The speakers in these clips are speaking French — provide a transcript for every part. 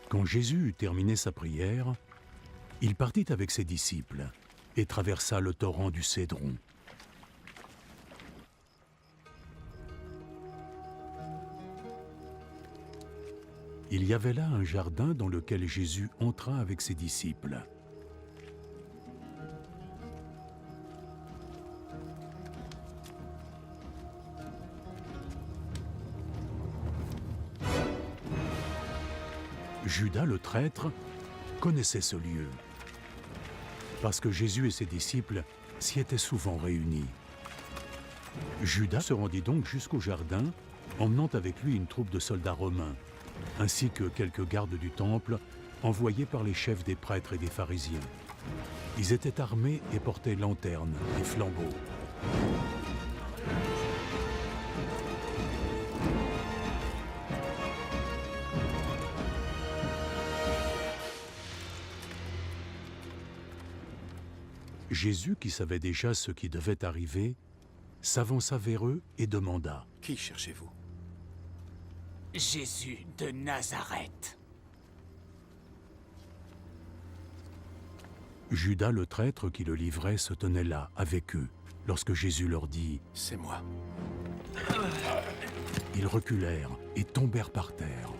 Quand Jésus eut terminé sa prière, il partit avec ses disciples et traversa le torrent du Cédron. Il y avait là un jardin dans lequel Jésus entra avec ses disciples. Judas le traître connaissait ce lieu, parce que Jésus et ses disciples s'y étaient souvent réunis. Judas se rendit donc jusqu'au jardin, emmenant avec lui une troupe de soldats romains, ainsi que quelques gardes du temple envoyés par les chefs des prêtres et des pharisiens. Ils étaient armés et portaient lanternes et flambeaux. Jésus, qui savait déjà ce qui devait arriver, s'avança vers eux et demanda : « Qui cherchez-vous » ? Jésus de Nazareth. Judas le traître qui le livrait se tenait là, avec eux, lorsque Jésus leur dit : « C'est moi. » Ils reculèrent et tombèrent par terre.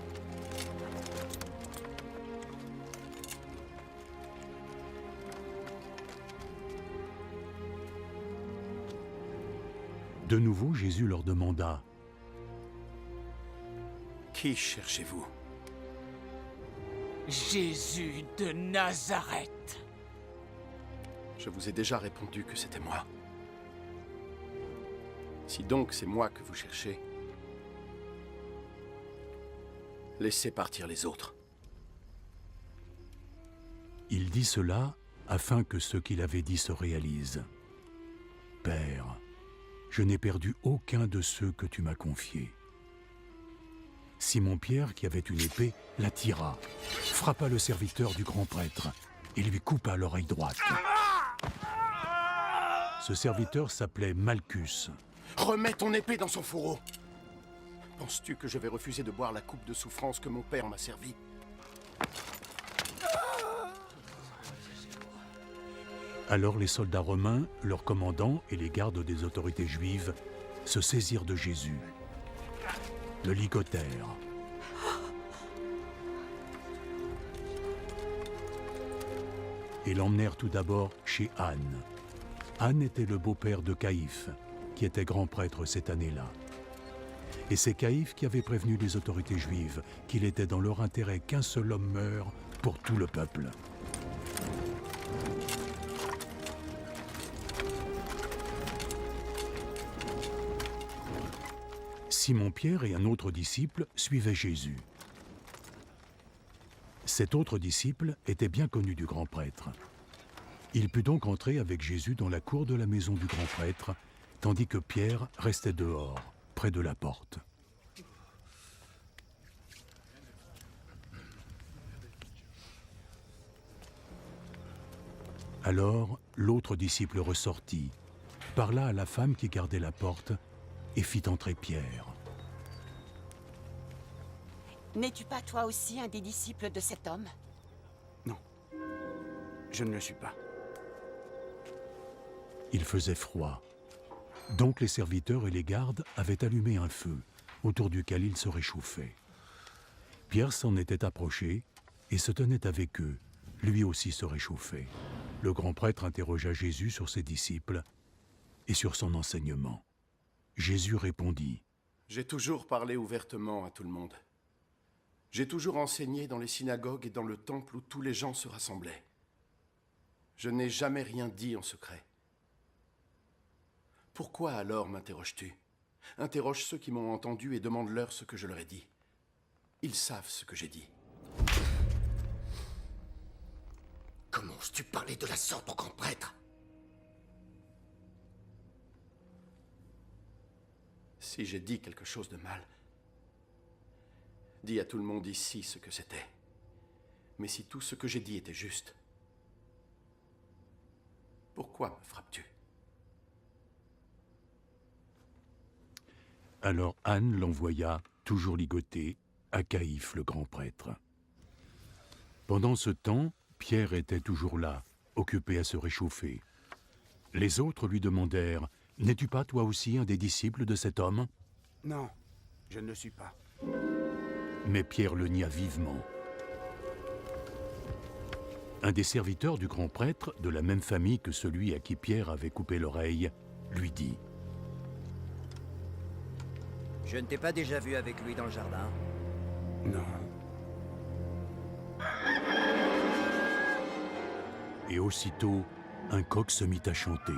De nouveau, Jésus leur demanda : « Qui cherchez-vous » ? Jésus de Nazareth. Je vous ai déjà répondu que c'était moi. Si donc c'est moi que vous cherchez, laissez partir les autres. Il dit cela afin que ce qu'il avait dit se réalise. Père, je n'ai perdu aucun de ceux que tu m'as confiés. Simon-Pierre, qui avait une épée, la tira, frappa le serviteur du grand prêtre et lui coupa l'oreille droite. Ce serviteur s'appelait Malchus. Remets ton épée dans son fourreau. Penses-tu que je vais refuser de boire la coupe de souffrance que mon père m'a servie ? Alors les soldats romains, leurs commandants et les gardes des autorités juives se saisirent de Jésus, le ligotèrent. Et l'emmenèrent tout d'abord chez Anne. Anne était le beau-père de Caïphe, qui était grand prêtre cette année-là. Et c'est Caïphe qui avait prévenu les autorités juives qu'il était dans leur intérêt qu'un seul homme meure pour tout le peuple. Simon-Pierre et un autre disciple suivaient Jésus. Cet autre disciple était bien connu du grand prêtre. Il put donc entrer avec Jésus dans la cour de la maison du grand prêtre, tandis que Pierre restait dehors, près de la porte. Alors, l'autre disciple ressortit, parla à la femme qui gardait la porte et fit entrer Pierre. N'es-tu pas toi aussi un des disciples de cet homme ? Non, je ne le suis pas. Il faisait froid. Donc les serviteurs et les gardes avaient allumé un feu, autour duquel ils se réchauffaient. Pierre s'en était approché et se tenait avec eux, lui aussi se réchauffait. Le grand prêtre interrogea Jésus sur ses disciples et sur son enseignement. Jésus répondit : « J'ai toujours parlé ouvertement à tout le monde. J'ai toujours enseigné dans les synagogues et dans le temple où tous les gens se rassemblaient. Je n'ai jamais rien dit en secret. Pourquoi alors m'interroges-tu ? Interroge ceux qui m'ont entendu et demande-leur ce que je leur ai dit. Ils savent ce que j'ai dit. » Comment oses-tu parler de la sorte au grand prêtre ? Si j'ai dit quelque chose de mal, dis à tout le monde ici ce que c'était. Mais si tout ce que j'ai dit était juste, pourquoi me frappes-tu ? Alors Anne l'envoya, toujours ligoté, à Caïphe le grand prêtre. Pendant ce temps, Pierre était toujours là, occupé à se réchauffer. Les autres lui demandèrent « N'es-tu pas toi aussi un des disciples de cet homme ?» Non, je ne le suis pas. Mais Pierre le nia vivement. Un des serviteurs du grand prêtre, de la même famille que celui à qui Pierre avait coupé l'oreille, lui dit « Je ne t'ai pas déjà vu avec lui dans le jardin? » Non. Et aussitôt, un coq se mit à chanter.